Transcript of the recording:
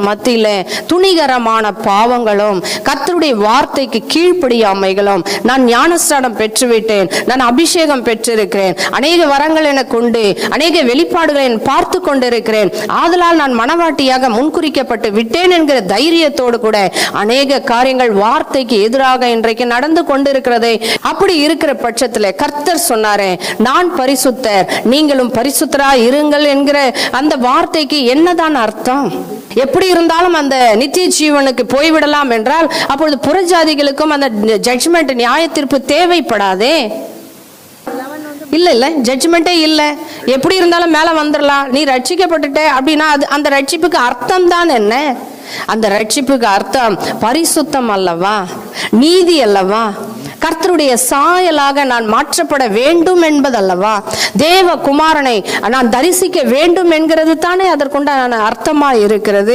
மத்தியில துணிகரமான பாவங்களும் கர்த்தருடைய வார்த்தைக்கு கீழ்ப்படியாமைகளும், நான் ஞானஸ்நானம் பெற்றுவிட்டேன், நான் அபிஷேகம் பெற்றிருக்கிறேன், அநேக வரங்கள் எனக்கு உண்டு, அநேக வெளிப்பாடுகளை பார்த்து கொண்டிருக்கிறேன், ஆதலால் நான் மனவாட்டியாக முன்குறிக்கப்பட்டு விட்டேன் என்கிற தைரியத்தோடு கூட அநேக காரியங்கள் வார்த்தைக்கு எதிராக இன்றைக்கு நடந்து கொண்டிருக்கிறதே. அப்படி இருக்கிற பட்சத்தில் கர்த்தர் சொன்னாரே, நான் பரிசுத்தர் நீங்களும் பரிசுத்தரா இருங்கள் என்கிற அந்த வார்த்தைக்கு என்னதான் அர்த்தம்? எப்படி இருந்தாலும் அந்த நித்திய ஜீவனுக்கு போய்விடலாம் என்றால் அப்பொழுது புறஜாதிகளுக்கும் அந்த ஜட்ஜ்மெண்ட், நியாய தீர்ப்பு தேவைப்படாதே. இல்ல ஜட்ஜ்மெண்டே இல்லை, எப்படி இருந்தாலும் மேல வந்துடலாம், நீ ரட்சிக்கப்பட்டுட்ட அப்படின்னா அது அந்த ரட்சிப்புக்கு அர்த்தம் தான் என்ன? அந்த ரட்சிப்புக்கு அர்த்தம் பரிசுத்தம் அல்லவா, நீதி அல்லவா, கர்த்தருடைய சாயலாக நான் மாற்றப்பட வேண்டும் என்பதல்லவா, தேவ குமாரனை நான் தரிசிக்க வேண்டும் என்கிறது தானே அதற்குண்டான அர்த்தமா இருக்கிறது.